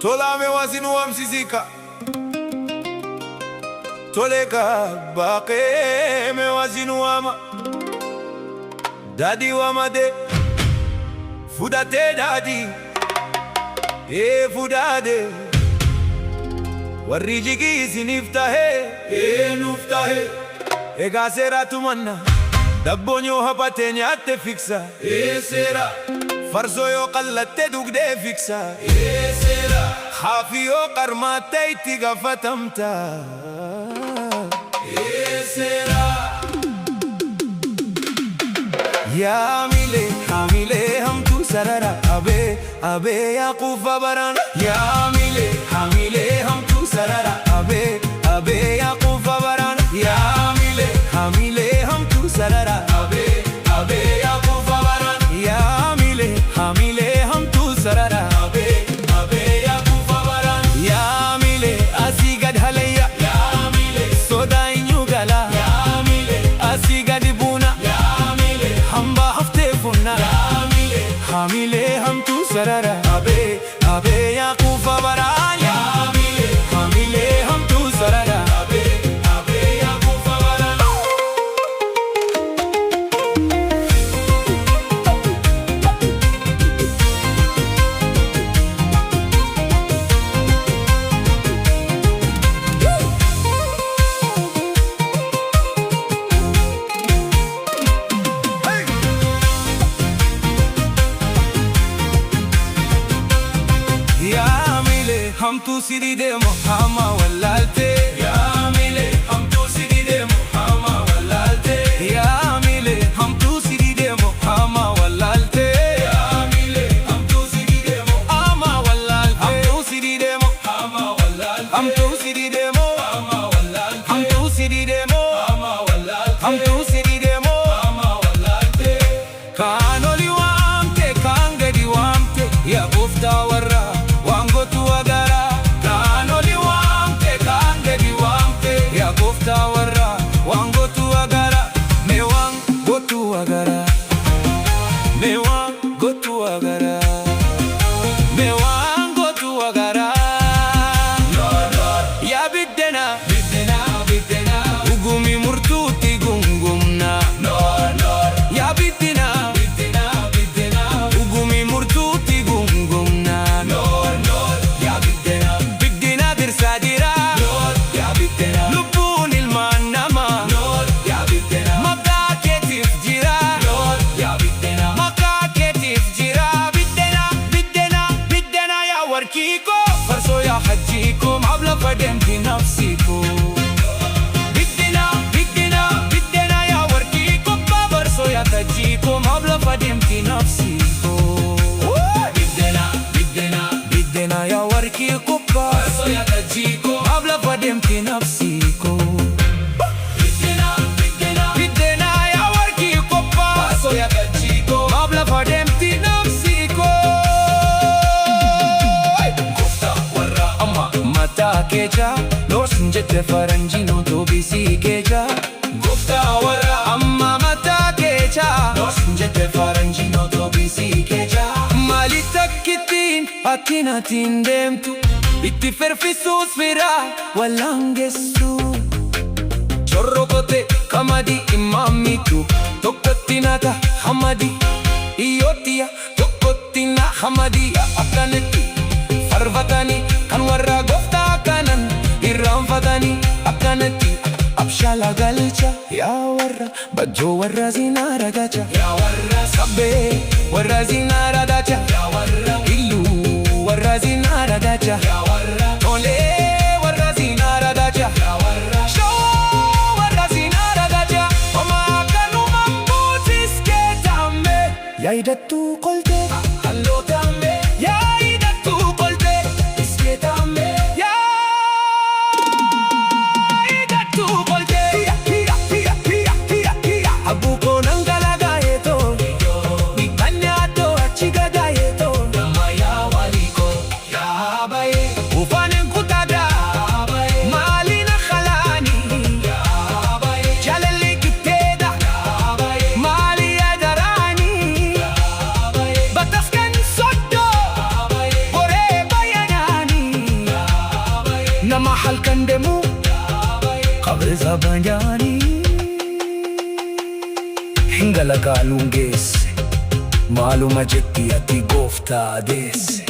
Tola me wazinu wa msizika Toleka bake me wazinu wama Dadi wamade Fudate dadi fudade Warrijigi siniftahe nuftahe Ega sera tumanna Dabbonyo hapate nyaate fiksa sera Farso yo qallatte dugde fiksa sera Khafi yo qarmate itiga fatamta sera Ya hamile ham tu sarara abe yaqufa barana Ya hamile ham tu sarara abe yaqufa barana Ya hamile ham tu sarara abe yaqufa barana Ya hamile ham tu sarara abe yaqufa barana Ya hamile asigad halaya Ya hamile soda inyugala Ya hamile asigad buna Ya hamile hamba hafte funna Ya hamile ham tu sarara abe yaqufa barana Ya hamile ham tu sarara abe yaqufa barana हम तू सिरी दे मोहम्मा वल्लालते या मिले हम तू सिरी दे मोहम्मा वल्लालते या मिले हम तू सिरी दे मोहम्मा वल्लालते या मिले हम तू सिरी दे मोहम्मा वल्लालते हम तू सिरी दे मोहम्मा वल्लालते हम तू सिरी दे मोहम्मा वल्लालते हम तू सिरी दे मोहम्मा वल्लालते हम तू सिरी दे मोहम्मा वल्लालते कानोली वामते कांगडी वामते या बुफ्ता Warra wango tu agara kanoli wamte kangedi wamte ya gofta warra wango tu agara me wango tu agara me wango tu agara me wango tu agara ya bidena ugumi murtuti gungumna ya bidena ugumi murtuti gungumna حجيكم عبلة فدمتي نفسيكو بدنا يا وركيكم بابرسو يا تجيكم عبلة فدمتي نفسيكو بدنا يا وركيكم بابرسو يا تجيكم عبلة فدمتي نفسيكو بدنا يا وركيكم بابرسو يا تجيكم عبلة فدمتي نفسيكو keja los njete faranjino to bisi keja gofta wara amma mata keja los njete faranjino to bisi keja mali takitin akinatin demtu itti ferfisus fira walangesu chorrokote kamadi imamitu tokkotinata hamadi iyotia tokkotina hamadi akaneti farvatani kan warra gofta kanan irran fatani akanati abshala galcha ya warra bajo warra zinara gacha ya warra sabbe warra zinara dacha ya warra illu warra zinara dacha ya warra tole warra zinara dacha ya warra show warra zinara dacha oma kanu mambutis ketame ya idatu qolte allo tame ya idatu qolte isketame ya idatu qolte abuko nangalaga eto nikanyato achigada eto maya waliko ya bae ufanen kutada malina khalani ya bae jalali kiteda mali adarani bataskan sodo nama halkan deemu qabeza banyaani hingalagaaluun geesse maaluma jetti ati gooftaa deesse.